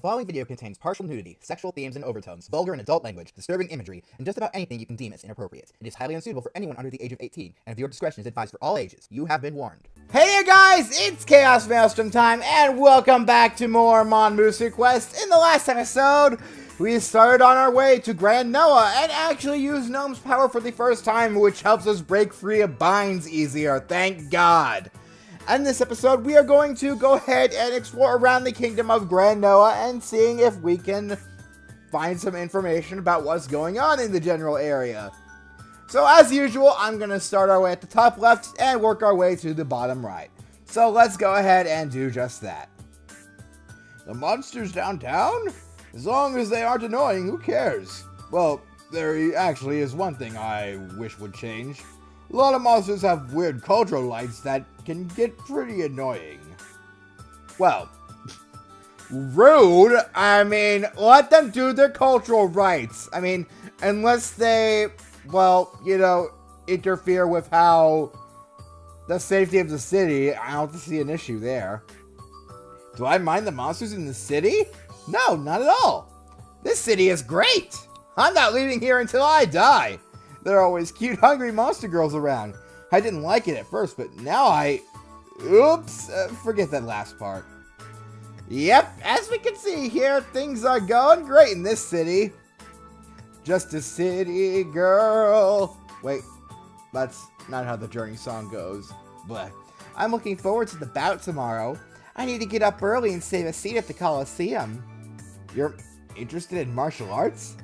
following video contains partial nudity, sexual themes and overtones, vulgar and adult language, disturbing imagery, and just about anything you can deem as inappropriate. It is highly unsuitable for anyone under the age of 18, and viewer discretion is advised for all ages. You have been warned. Hey there guys, it's ChaosMaelstrom time, and welcome back to more Monmusu Quest. In the last episode, we started on our way to Grand Noah, and actually used Gnome's power for the first time, which helps us break free of binds easier, thank God. In this episode, we are going to go ahead and explore around the kingdom of Grand Noah and seeing if we can find some information about what's going on in the general area. So as usual, I'm going to start our way at the top left and work our way to the bottom right. So let's go ahead and do just that. The monsters downtown? As long as they aren't annoying, who cares? Well, there actually is one thing I wish would change. A lot of monsters have weird cultural lights that can get pretty annoying. Well, rude? I mean, let them do their cultural rights. I mean, unless they, well, you know, interfere with how the safety of the city, I don't see an issue there. Do I mind the monsters in the city? No, not at all. This city is great. I'm not leaving here until I die. There are always cute, hungry monster girls around. I didn't like it at first, but now oops, forget that last part. Yep, as we can see here, things are going great in this city. Just a city girl. Wait, that's not how the Journey song goes. But I'm looking forward to the bout tomorrow. I need to get up early and save a seat at the Coliseum. You're interested in martial arts?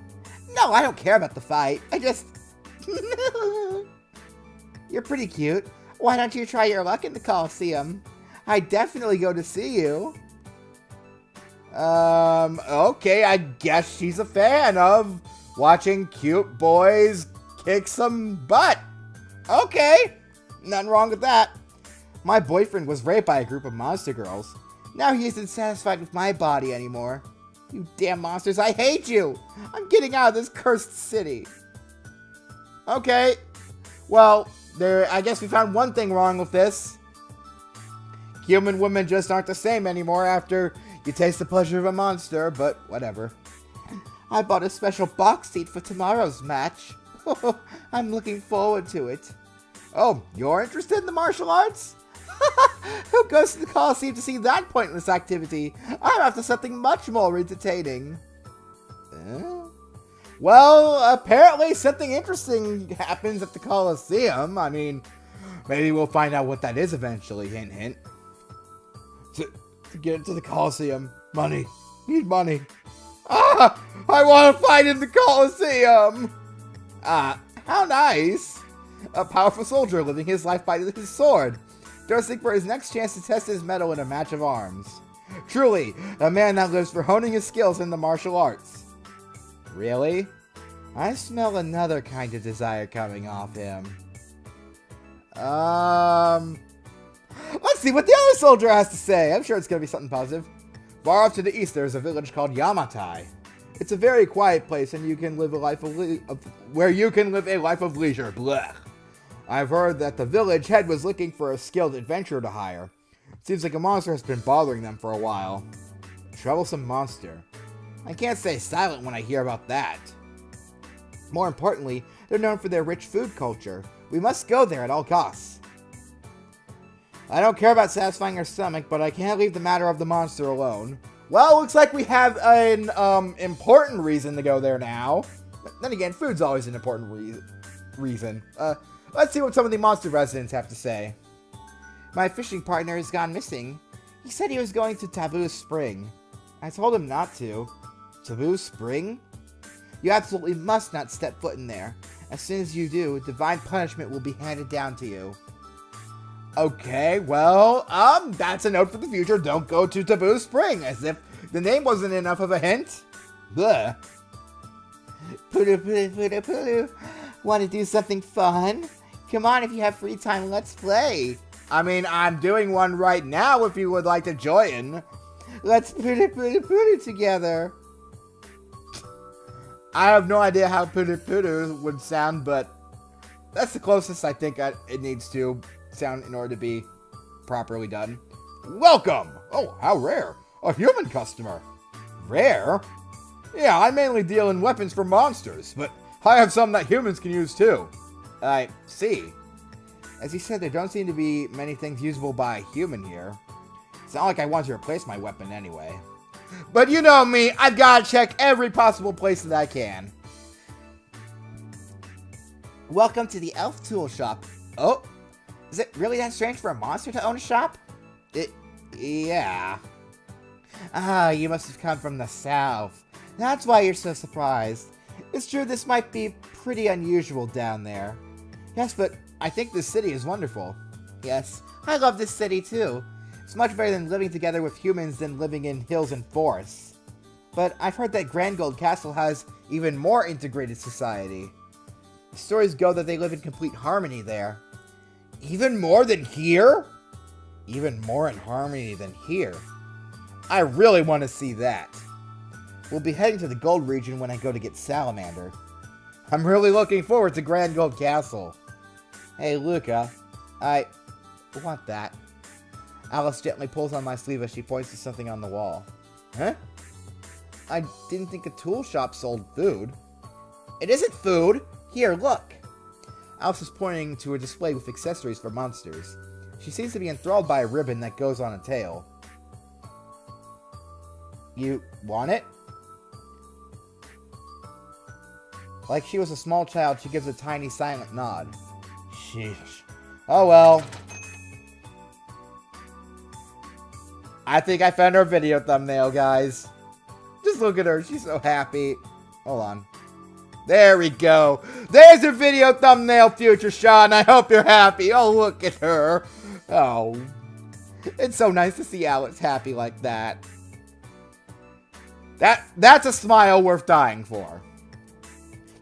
No, I don't care about the fight. I just... You're pretty cute. Why don't you try your luck in the Coliseum? I'd definitely go to see you. Okay, I guess she's a fan of watching cute boys kick some butt. Okay, nothing wrong with that. My boyfriend was raped by a group of monster girls. Now he isn't satisfied with my body anymore. You damn monsters, I hate you! I'm getting out of this cursed city. Okay, well, I guess we found one thing wrong with this. Human women just aren't the same anymore after you taste the pleasure of a monster, but whatever. I bought a special box seat for tomorrow's match. I'm looking forward to it. Oh, you're interested in the martial arts? Who goes to the Coliseum to see that pointless activity? I'm after something much more entertaining. Well, apparently something interesting happens at the Coliseum. I mean, maybe we'll find out what that is eventually, hint, hint. To get into the Coliseum, money. Need money. Ah! I want to fight in the Coliseum! How nice! A powerful soldier living his life by his sword, thirsting for his next chance to test his mettle in a match of arms. Truly, a man that lives for honing his skills in the martial arts. Really? I smell another kind of desire coming off him. Let's see what the other soldier has to say. I'm sure it's going to be something positive. Far off to the east, there is a village called Yamatai. It's a very quiet place, and you can live a life of where you can live a life of leisure. Blech. I've heard that the village head was looking for a skilled adventurer to hire. Seems like a monster has been bothering them for a while. A troublesome monster. I can't stay silent when I hear about that. More importantly, they're known for their rich food culture. We must go there at all costs. I don't care about satisfying our stomach, but I can't leave the matter of the monster alone. Well, looks like we have an important reason to go there now. Then again, food's always an important reason. Let's see what some of the monster residents have to say. My fishing partner has gone missing. He said he was going to Taboo Spring. I told him not to. Taboo Spring? You absolutely must not step foot in there. As soon as you do, divine punishment will be handed down to you. Okay, well, that's a note for the future. Don't go to Taboo Spring, as if the name wasn't enough of a hint. Bleh. Poodoo, poodoo, poodoo, poodoo. Want to do something fun? Come on, if you have free time, let's play. I mean, I'm doing one right now if you would like to join. Let's poodoo, poodoo, poodoo together. I have no idea how poodoo, poodoo would sound, but that's the closest I think it needs to sound in order to be properly done. Welcome! Oh, how rare. A human customer. Rare? Yeah, I mainly deal in weapons for monsters, but I have some that humans can use too. I see. As you said, there don't seem to be many things usable by a human here. It's not like I want to replace my weapon anyway. But you know me, I've got to check every possible place that I can. Welcome to the Elf Tool Shop. Oh, is it really that strange for a monster to own a shop? Yeah. Ah, you must have come from the south. That's why you're so surprised. It's true this might be pretty unusual down there. Yes, but I think this city is wonderful. Yes, I love this city too. It's much better than living together with humans than living in hills and forests. But I've heard that Grand Gold Castle has even more integrated society. Stories go that they live in complete harmony there. Even more than here? Even more in harmony than here. I really want to see that. We'll be heading to the gold region when I go to get Salamander. I'm really looking forward to Grand Gold Castle. Hey, Luka. I want that. Alice gently pulls on my sleeve as she points to something on the wall. Huh? I didn't think a tool shop sold food. It isn't food! Here, look! Alice is pointing to a display with accessories for monsters. She seems to be enthralled by a ribbon that goes on a tail. You want it? Like she was a small child, she gives a tiny silent nod. Sheesh. Oh well. I think I found our video thumbnail, guys. Just look at her. She's so happy. Hold on. There we go. There's your video thumbnail, Future Sean. I hope you're happy. Oh, look at her. Oh. It's so nice to see Alice happy like that. That's a smile worth dying for.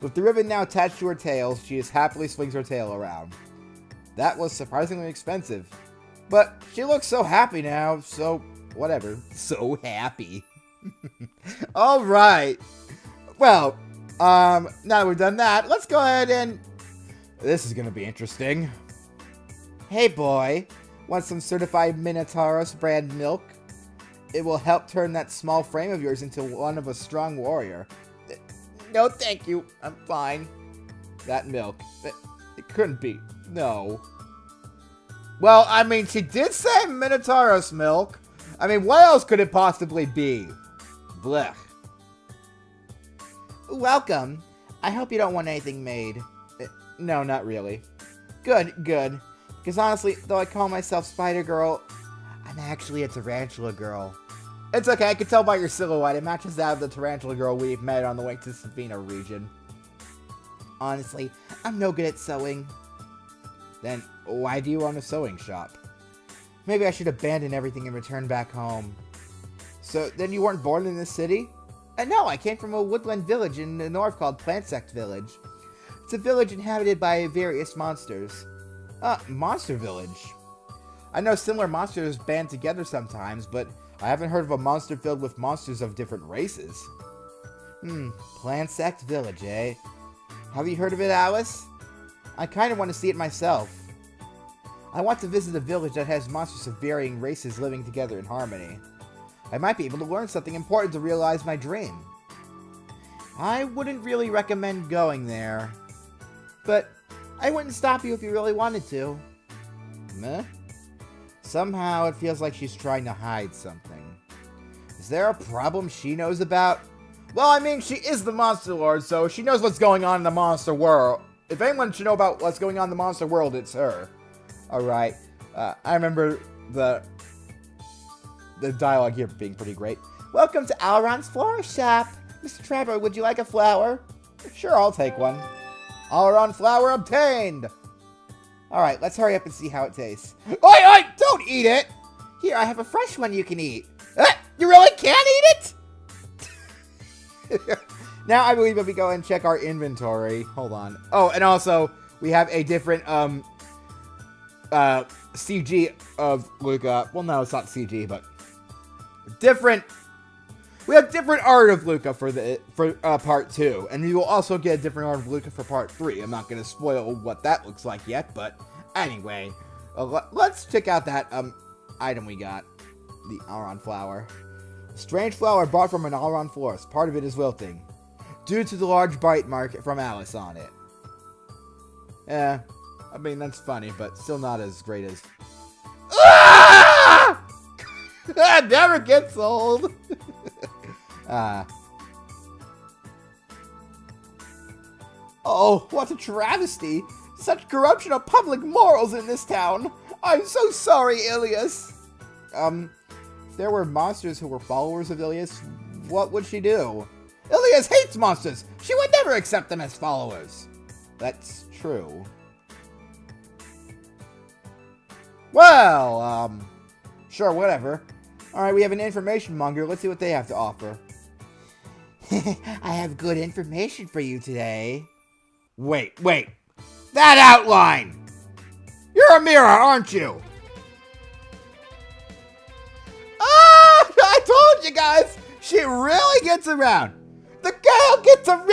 With the ribbon now attached to her tail, she just happily swings her tail around. That was surprisingly expensive. But she looks so happy now, so whatever. So happy. Alright. Well, now that we've done that, let's go ahead and... This is gonna be interesting. Hey boy, want some certified Minotauros brand milk? It will help turn that small frame of yours into one of a strong warrior. No, thank you. I'm fine. That milk. It couldn't be. No. Well, I mean, she did say Minotauros milk. I mean, what else could it possibly be? Blech. Welcome. I hope you don't want anything made. No, not really. Good, good. Because honestly, though I call myself Spider Girl, I'm actually a Tarantula Girl. It's okay, I can tell by your silhouette. It matches that of the Tarantula Girl we've met on the way to Savina region. Honestly, I'm no good at sewing. Then, why do you own a sewing shop? Maybe I should abandon everything and return back home. So, then you weren't born in this city? No, I came from a woodland village in the north called Plantsect Village. It's a village inhabited by various monsters. Monster Village. I know similar monsters band together sometimes, but I haven't heard of a monster filled with monsters of different races. Plantsect Village, eh? Have you heard of it, Alice? I kind of want to see it myself. I want to visit a village that has monsters of varying races living together in harmony. I might be able to learn something important to realize my dream. I wouldn't really recommend going there. But I wouldn't stop you if you really wanted to. Meh? Somehow it feels like she's trying to hide something. Is there a problem she knows about? Well, I mean, she is the Monster Lord, so she knows what's going on in the monster world. If anyone should know about what's going on in the monster world, it's her. Alright. I remember the dialogue here being pretty great. Welcome to Alron's Flower Shop. Mr. Trevor, would you like a flower? Sure, I'll take one. Alron flower obtained! Alright, let's hurry up and see how it tastes. Oi! Don't eat it! Here, I have a fresh one you can eat. You really can't eat it? Now I believe if we go and check our inventory. Hold on. Oh, and also, we have a different, CG of Luka. Well, no, it's not CG, but different. We have different art of Luka for part 2, and you will also get a different art of Luka for part 3. I'm not going to spoil what that looks like yet, but anyway, let's check out that item we got, the Aron flower. Strange flower brought from an all-around forest. Part of it is wilting, due to the large bite mark from Alice on it. Yeah, I mean, that's funny, but still not as great as... Ah! That never gets old! Oh, what a travesty! Such corruption of public morals in this town! I'm so sorry, Ilias! If there were monsters who were followers of Ilias, what would she do? Ilias hates monsters! She would never accept them as followers! That's true. Well, sure, whatever. Alright, we have an information monger. Let's see what they have to offer. I have good information for you today. Wait. That outline! You're a mirror, aren't you? Ah! I told you guys! She really gets around. The girl gets around!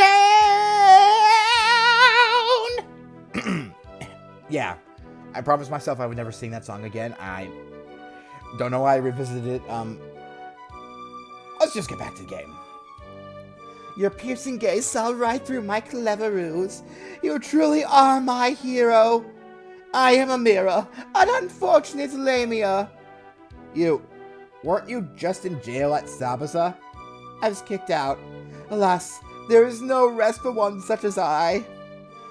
Yeah. I promised myself I would never sing that song again. I don't know why I revisited it. Let's just get back to the game. Your piercing gaze saw right through my clever ruse. You truly are my hero. I am Amira, an unfortunate Lamia. Weren't you just in jail at Sabasa? I was kicked out. Alas, there is no rest for one such as I.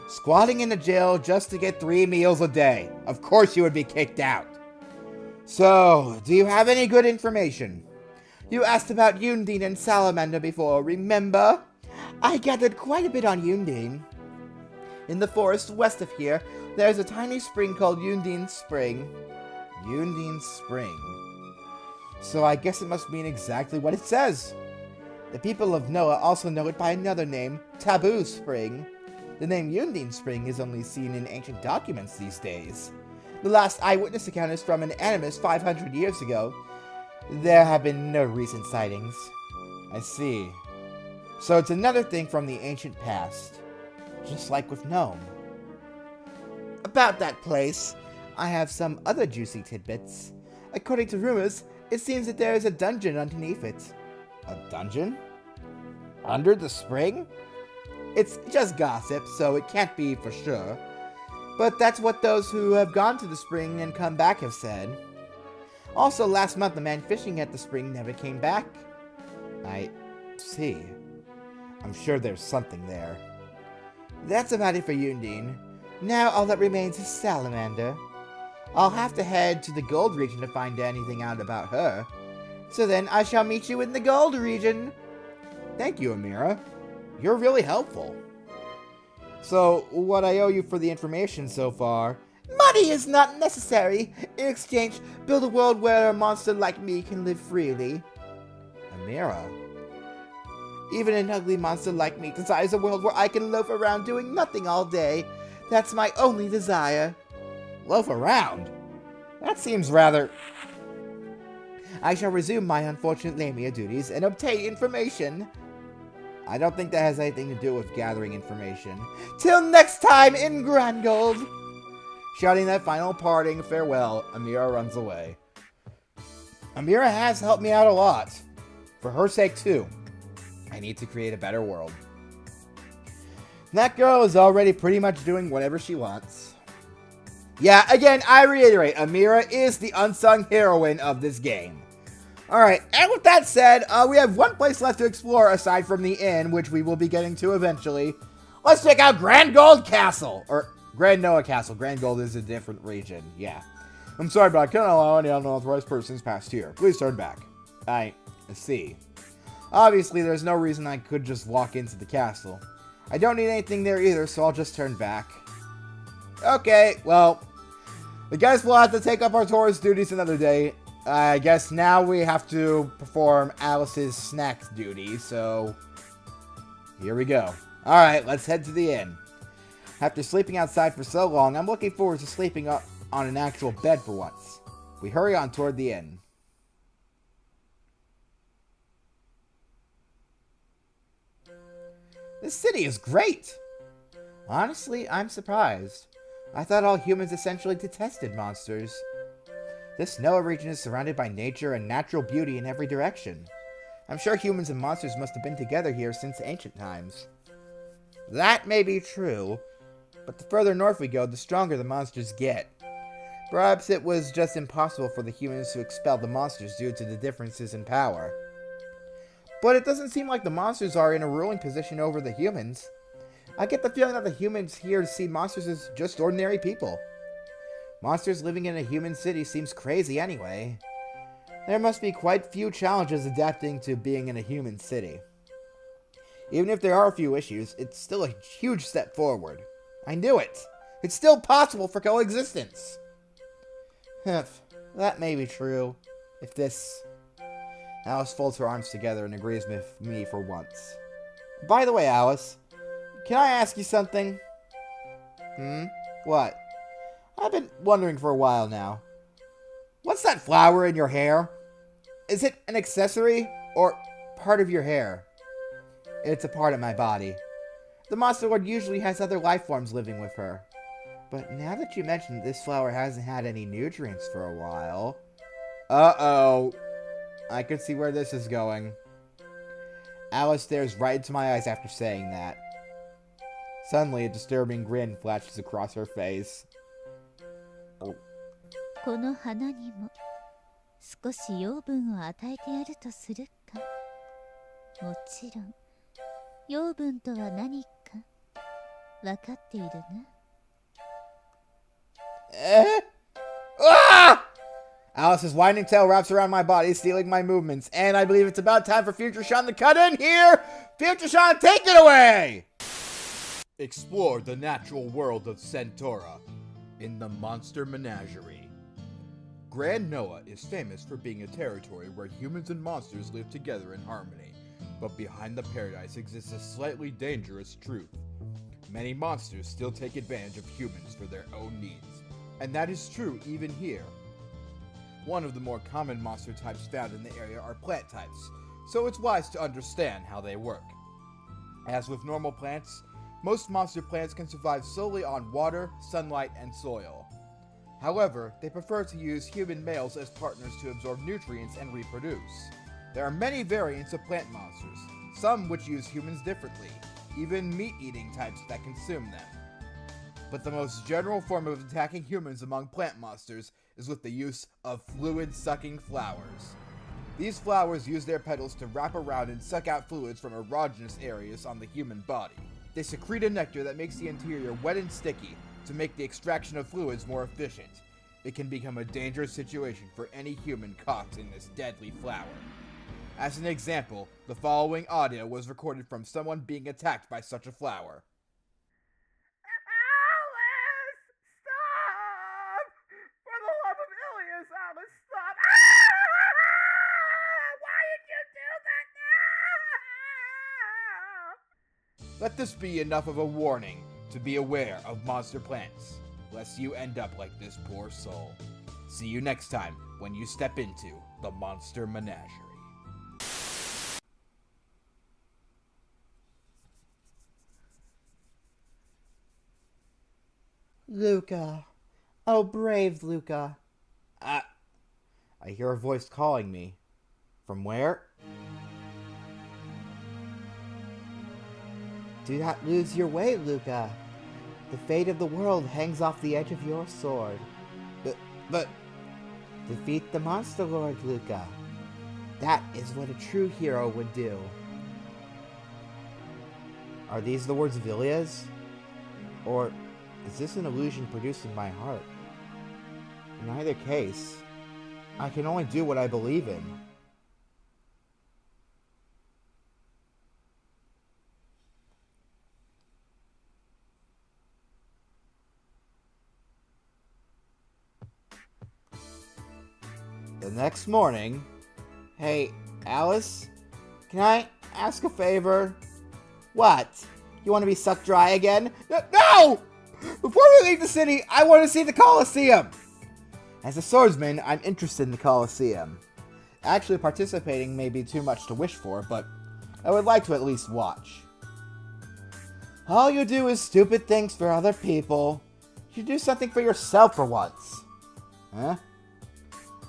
Squatting in a jail just to get 3 meals a day. Of course you would be kicked out. So, do you have any good information? You asked about Undine and Salamander before, remember? I gathered quite a bit on Undine. In the forest west of here, there's a tiny spring called Undine Spring. Undine Spring. So I guess it must mean exactly what it says. The people of Noah also know it by another name, Taboo Spring. The name Undine Spring is only seen in ancient documents these days. The last eyewitness account is from an animus 500 years ago. There have been no recent sightings. I see. So it's another thing from the ancient past. Just like with Nome. About that place, I have some other juicy tidbits. According to rumors, it seems that there is a dungeon underneath it. A dungeon? Under the spring? It's just gossip, so it can't be for sure. But that's what those who have gone to the spring and come back have said. Also, last month, the man fishing at the spring never came back. I see. I'm sure there's something there. That's about it for Undine. Now all that remains is Salamander. I'll have to head to the Gold region to find anything out about her. So then I shall meet you in the Gold region. Thank you, Amira. You're really helpful. So, what I owe you for the information so far? Money is not necessary. In exchange, build a world where a monster like me can live freely. Amira. Even an ugly monster like me desires a world where I can loaf around doing nothing all day. That's my only desire. Loaf around? That seems rather... I shall resume my unfortunate Lamia duties and obtain information. I don't think that has anything to do with gathering information. Till next time in Grangold! Shouting that final parting farewell, Amira runs away. Amira has helped me out a lot. For her sake, too. I need to create a better world. That girl is already pretty much doing whatever she wants. Yeah, again, I reiterate, Amira is the unsung heroine of this game. Alright, and with that said, we have one place left to explore aside from the inn, which we will be getting to eventually. Let's check out Grand Gold Castle! Or, Grand Noah Castle. Grand Gold is a different region, yeah. I'm sorry, but I cannot allow any unauthorized persons past here. Please turn back. I see. Obviously, there's no reason I could just walk into the castle. I don't need anything there either, so I'll just turn back. Okay, well, I guess we'll have to take up our tourist duties another day. I guess now we have to perform Alice's snacks duty, so here we go. Alright, let's head to the inn. After sleeping outside for so long, I'm looking forward to sleeping up on an actual bed for once. We hurry on toward the inn. This city is great! Honestly, I'm surprised. I thought all humans essentially detested monsters. This Noah region is surrounded by nature and natural beauty in every direction. I'm sure humans and monsters must have been together here since ancient times. That may be true, but the further north we go, the stronger the monsters get. Perhaps it was just impossible for the humans to expel the monsters due to the differences in power. But it doesn't seem like the monsters are in a ruling position over the humans. I get the feeling that the humans here see monsters as just ordinary people. Monsters living in a human city seems crazy anyway. There must be quite few challenges adapting to being in a human city. Even if there are a few issues, it's still a huge step forward. I knew it! It's still possible for coexistence! That may be true. If this... Alice folds her arms together and agrees with me for once. By the way, Alice, can I ask you something? What? I've been wondering for a while now. What's that flower in your hair? Is it an accessory or part of your hair? It's a part of my body. The Monster Lord usually has other life forms living with her. But now that you mention this flower hasn't had any nutrients for a while... Uh-oh. I can see where this is going. Alice stares right into my eyes after saying that. Suddenly, a disturbing grin flashes across her face. この花にも少し養分を与えてやるとするか。もちろん養分とは何か分かっているな。Ah! Alice's winding tail wraps around my body, stealing my movements, and I believe it's about time for Future Sean to cut in here! Future Sean, take it away! Explore the natural world of Centaura in the Monster Menagerie. Grand Noah is famous for being a territory where humans and monsters live together in harmony, but behind the paradise exists a slightly dangerous truth. Many monsters still take advantage of humans for their own needs, and that is true even here. One of the more common monster types found in the area are plant types, so it's wise to understand how they work. As with normal plants, most monster plants can survive solely on water, sunlight, and soil. However, they prefer to use human males as partners to absorb nutrients and reproduce. There are many variants of plant monsters, some which use humans differently, even meat-eating types that consume them. But the most general form of attacking humans among plant monsters is with the use of fluid-sucking flowers. These flowers use their petals to wrap around and suck out fluids from erogenous areas on the human body. They secrete a nectar that makes the interior wet and sticky to make the extraction of fluids more efficient. It can become a dangerous situation for any human caught in this deadly flower. As an example, the following audio was recorded from someone being attacked by such a flower. Alice! Stop! For the love of Ilias, Alice, stop! Why did you do that now? Let this be enough of a warning to be aware of monster plants, lest you end up like this poor soul. See you next time when you step into the Monster Menagerie. Luka. Oh, brave Luka. I hear a voice calling me. From where? Do not lose your way, Luka. The fate of the world hangs off the edge of your sword. But... Defeat the Monster Lord, Luka. That is what a true hero would do. Are these the words of Ilias? Or is this an illusion produced in my heart? In either case, I can only do what I believe in. The next morning... Hey, Alice? Can I ask a favor? What? You want to be sucked dry again? No! Before we leave the city, I want to see the Colosseum! As a swordsman, I'm interested in the Colosseum. Actually participating may be too much to wish for, but I would like to at least watch. All you do is stupid things for other people. You should do something for yourself for once. Huh?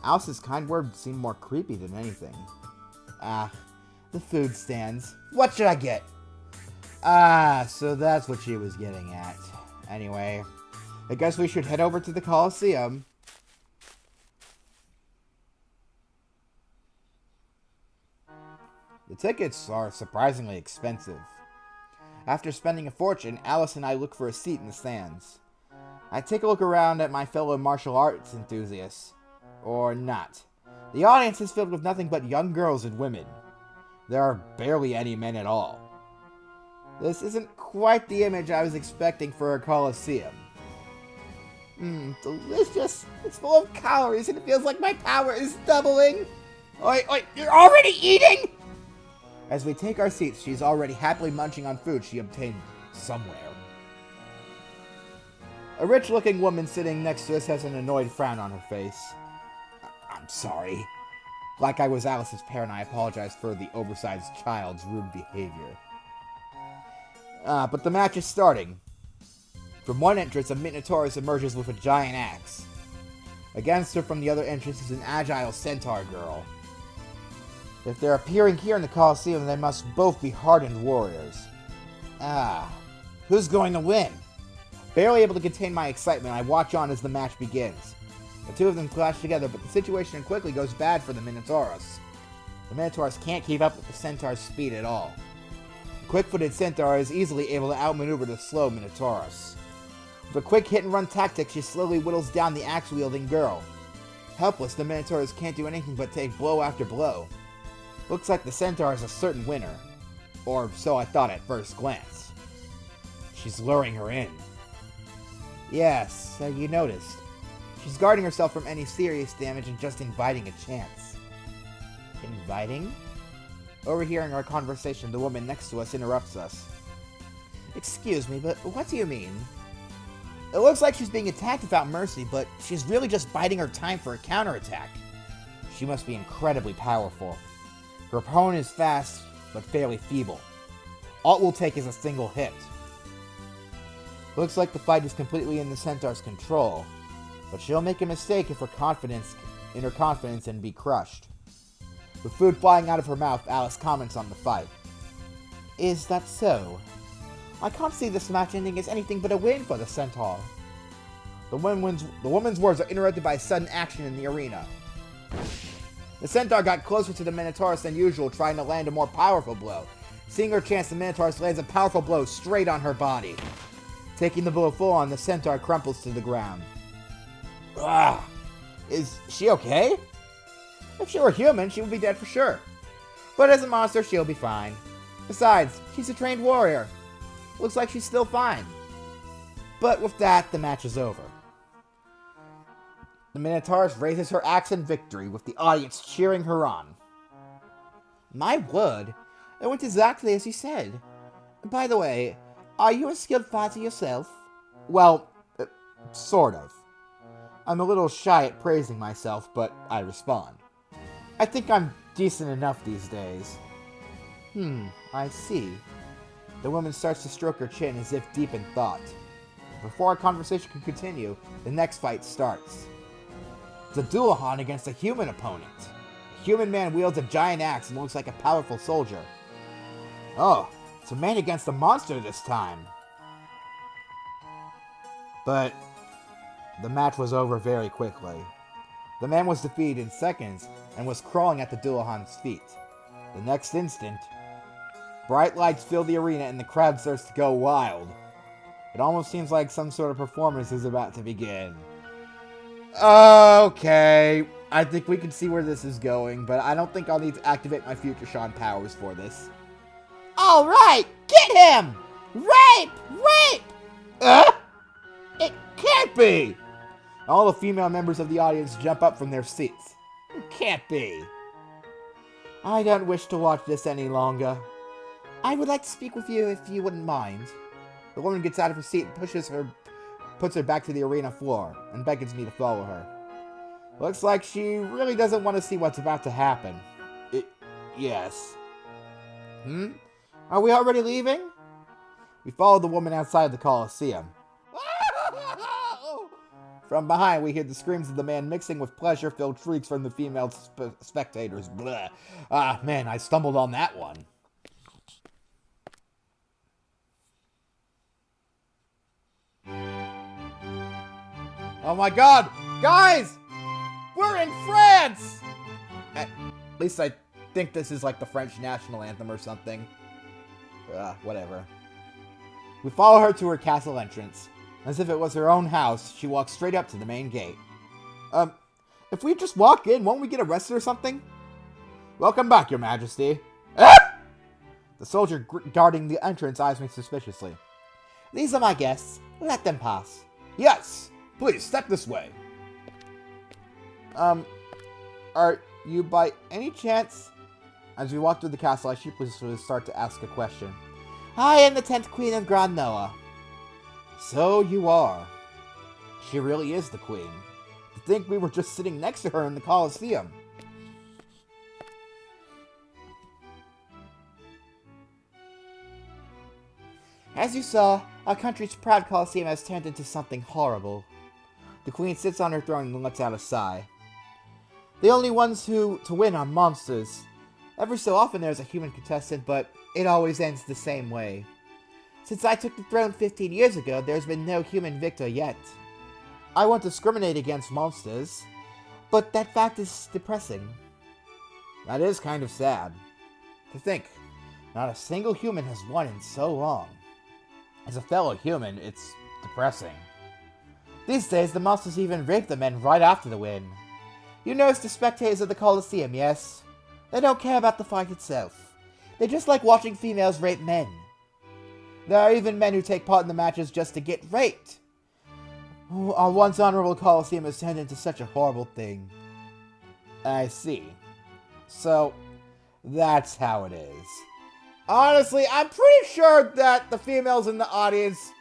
Alice's kind words seemed more creepy than anything. The food stands. What should I get? Ah, so that's what she was getting at. Anyway, I guess we should head over to the Coliseum. The tickets are surprisingly expensive. After spending a fortune, Alice and I look for a seat in the stands. I take a look around at my fellow martial arts enthusiasts. Or not. The audience is filled with nothing but young girls and women. There are barely any men at all. This isn't quite the image I was expecting for a Coliseum. Delicious. It's full of calories and it feels like my power is doubling. Oi, you're already eating? As we take our seats, she's already happily munching on food she obtained somewhere. A rich-looking woman sitting next to us has an annoyed frown on her face. I'm sorry. Like I was Alice's parent, I apologize for the oversized child's rude behavior. But the match is starting. From one entrance, a Minotaurus emerges with a giant axe. Against her from the other entrance is an agile centaur girl. If they're appearing here in the Coliseum, they must both be hardened warriors. Who's going to win? Barely able to contain my excitement, I watch on as the match begins. The two of them clash together, but the situation quickly goes bad for the Minotaurus. The Minotaurus can't keep up with the Centaur's speed at all. The quick-footed Centaur is easily able to outmaneuver the slow Minotaurus. With a quick hit-and-run tactic, she slowly whittles down the axe-wielding girl. Helpless, the Minotaurus can't do anything but take blow after blow. Looks like the Centaur is a certain winner. Or so I thought at first glance. She's luring her in. Yes, you noticed. She's guarding herself from any serious damage and just inviting a chance. Inviting? Overhearing our conversation, the woman next to us interrupts us. Excuse me, but what do you mean? It looks like she's being attacked without mercy, but she's really just biding her time for a counterattack. She must be incredibly powerful. Her opponent is fast, but fairly feeble. All it will take is a single hit. Looks like the fight is completely in the Centaur's control, but she'll make a mistake if her confidence and be crushed. With food flying out of her mouth, Alice comments on the fight. Is that so? I can't see this match ending as anything but a win for the Centaur. The woman's words are interrupted by sudden action in the arena. The Centaur got closer to the Minotaurus than usual, trying to land a more powerful blow. Seeing her chance, the Minotaurus lands a powerful blow straight on her body. Taking the blow full on, the Centaur crumples to the ground. Is she okay? If she were human, she would be dead for sure. But as a monster, she'll be fine. Besides, she's a trained warrior. Looks like she's still fine. But with that, the match is over. The Minotaurus raises her axe in victory, with the audience cheering her on. My word, it went exactly as you said. By the way, are you a skilled fighter yourself? Well, sort of. I'm a little shy at praising myself, but I respond. I think I'm decent enough these days. I see. The woman starts to stroke her chin as if deep in thought. Before our conversation can continue, the next fight starts. It's a dual-han against a human opponent. A human man wields a giant axe and looks like a powerful soldier. Oh, it's a man against a monster this time. But the match was over very quickly. The man was defeated in seconds and was crawling at the dual-han's feet. The next instant, bright lights fill the arena and the crowd starts to go wild. It almost seems like some sort of performance is about to begin. Okay, I think we can see where this is going, but I don't think I'll need to activate my future Sean powers for this. Alright, get him! Rape! Rape! It can't be! All the female members of the audience jump up from their seats. It can't be. I don't wish to watch this any longer. I would like to speak with you if you wouldn't mind. The woman gets out of her seat and puts her back to the arena floor and beckons me to follow her. Looks like she really doesn't want to see what's about to happen. Yes. Are we already leaving? We follow the woman outside the Coliseum. From behind, we hear the screams of the man mixing with pleasure-filled shrieks from the female spectators. Blah. Ah, man, I stumbled on that one. Oh my god! Guys! We're in France! At least I think this is like the French national anthem or something. Whatever. We follow her to her castle entrance. As if it was her own house, she walks straight up to the main gate. If we just walk in, won't we get arrested or something? Welcome back, your majesty. Ah! The soldier guarding the entrance eyes me suspiciously. These are my guests. Let them pass. Yes! Please, step this way. Are you by any chance... As we walk through the castle, I sheepishly start to ask a question. I am the 10th Queen of Grand Noah. So you are. She really is the queen. To think we were just sitting next to her in the Colosseum. As you saw, our country's proud Colosseum has turned into something horrible. The queen sits on her throne and lets out a sigh. The only ones to win are monsters. Every so often there's a human contestant, but it always ends the same way. Since I took the throne 15 years ago, there's been no human victor yet. I won't discriminate against monsters, but that fact is depressing. That is kind of sad. To think, not a single human has won in so long. As a fellow human, it's depressing. These days, the monsters even rape the men right after the win. You notice the spectators of the Colosseum, yes? They don't care about the fight itself. They just like watching females rape men. There are even men who take part in the matches just to get raped. Our once honorable Colosseum has turned into such a horrible thing. I see. So, that's how it is. Honestly, I'm pretty sure that the females in the audience...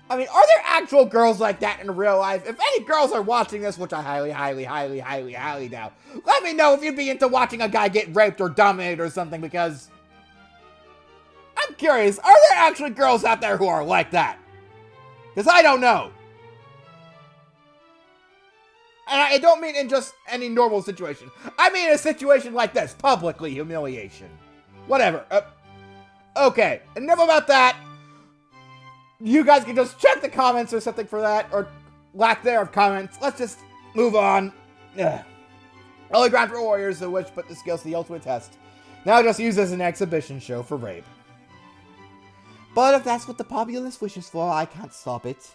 I mean, are there actual girls like that in real life? If any girls are watching this, which I highly doubt, let me know if you'd be into watching a guy get raped or dominated or something, because... I'm curious, are there actually girls out there who are like that? Because I don't know. And I don't mean in just any normal situation. I mean in a situation like this. Publicly humiliation. Whatever. Okay, enough about that. You guys can just check the comments or something for that, or lack there of comments. Let's just move on. Ugh. Early ground for warriors, the which put the skills to the ultimate test. Now just used as an exhibition show for rape. But if that's what the populace wishes for, I can't stop it.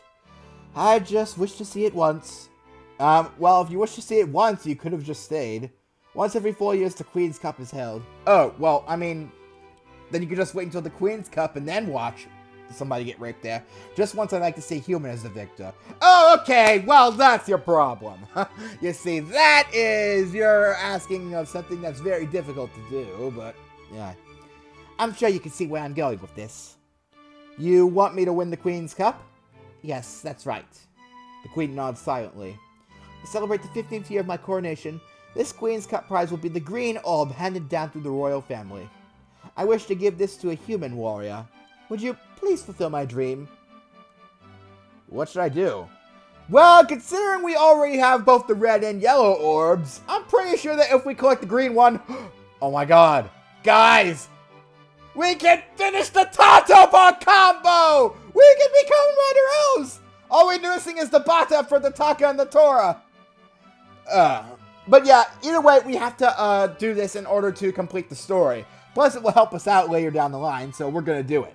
I just wish to see it once. Well, if you wish to see it once, you could have just stayed. Once every 4 years, the Queen's Cup is held. Oh, well, I mean, then you could just wait until the Queen's Cup and then watch somebody get raped there. Just once I'd like to see human as the victor. Oh, okay, well, that's your problem. You see, that is, you're asking of something that's very difficult to do, but, yeah. I'm sure you can see where I'm going with this. You want me to win the Queen's Cup? Yes, that's right. The Queen nods silently. To celebrate the 15th year of my coronation, this Queen's Cup prize will be the green orb handed down through the royal family. I wish to give this to a human warrior. Would you please fulfill my dream? What should I do? Well, considering we already have both the red and yellow orbs, I'm pretty sure that if we collect the green one... Oh my god. Guys! We can finish the Tato-Ball combo! We can become Red Rose! All we're missing is the Bata for the Taka and the Tora. But yeah, either way, we have to do this in order to complete the story. Plus, it will help us out later down the line, so we're gonna do it.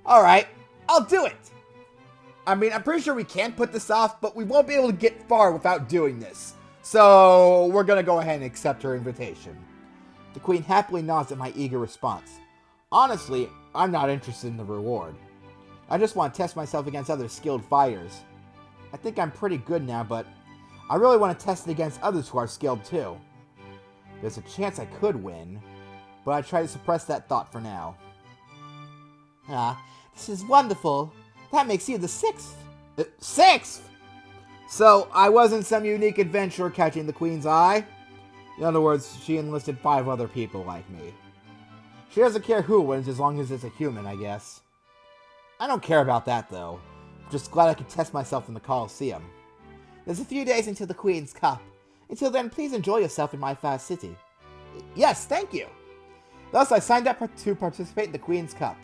Alright, I'll do it! I mean, I'm pretty sure we can put this off, but we won't be able to get far without doing this. So, we're gonna go ahead and accept her invitation. The Queen happily nods at my eager response. Honestly, I'm not interested in the reward. I just want to test myself against other skilled fighters. I think I'm pretty good now, but I really want to test it against others who are skilled too. There's a chance I could win, but I try to suppress that thought for now. Ah, this is wonderful. That makes you the 6th. 6th?! So, I wasn't some unique adventurer catching the Queen's eye. In other words, she enlisted 5 other people like me. She doesn't care who wins as long as it's a human, I guess. I don't care about that, though. I'm just glad I could test myself in the Colosseum. There's a few days until the Queen's Cup. Until then, please enjoy yourself in my fair city. Yes, thank you. Thus, I signed up to participate in the Queen's Cup.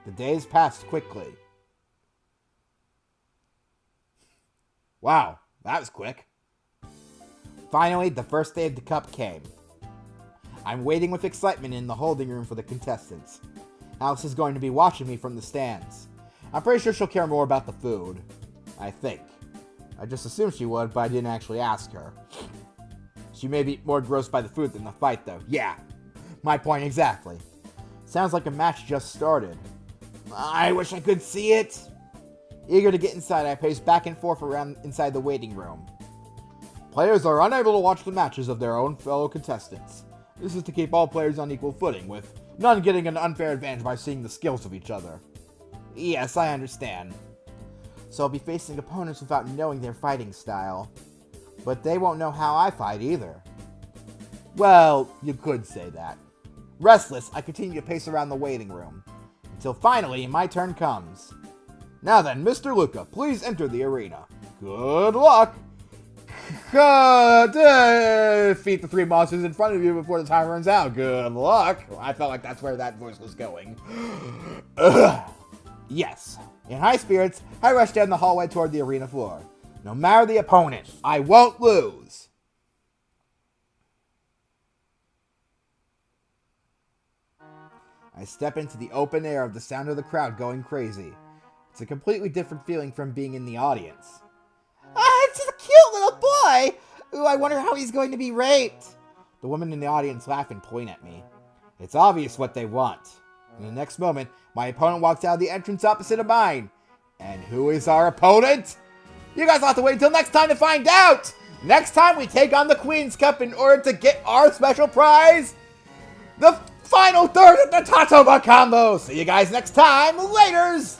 The days passed quickly. Wow, that was quick. Finally, the first day of the cup came. I'm waiting with excitement in the holding room for the contestants. Alice is going to be watching me from the stands. I'm pretty sure she'll care more about the food. I think. I just assumed she would, but I didn't actually ask her. She may be more grossed by the food than the fight, though. Yeah, my point exactly. Sounds like a match just started. I wish I could see it. Eager to get inside, I pace back and forth around inside the waiting room. Players are unable to watch the matches of their own fellow contestants. This is to keep all players on equal footing, with none getting an unfair advantage by seeing the skills of each other. Yes, I understand. So I'll be facing opponents without knowing their fighting style. But they won't know how I fight either. Well, you could say that. Restless, I continue to pace around the waiting room. Until finally, my turn comes. Now then, Mr. Luka, please enter the arena. Good luck! Defeat the 3 monsters in front of you before the time runs out. Good luck! I felt like that's where that voice was going. Yes. In high spirits, I rush down the hallway toward the arena floor. No matter the opponent, I won't lose! I step into the open air of the sound of the crowd going crazy. It's a completely different feeling from being in the audience. It's a cute little boy! Ooh, I wonder how he's going to be raped! The women in the audience laugh and point at me. It's obvious what they want. In the next moment, my opponent walks out of the entrance opposite of mine. And who is our opponent? You guys will have to wait until next time to find out! Next time we take on the Queen's Cup in order to get our special prize, the final third of the Tatoma combo! See you guys next time! Laters!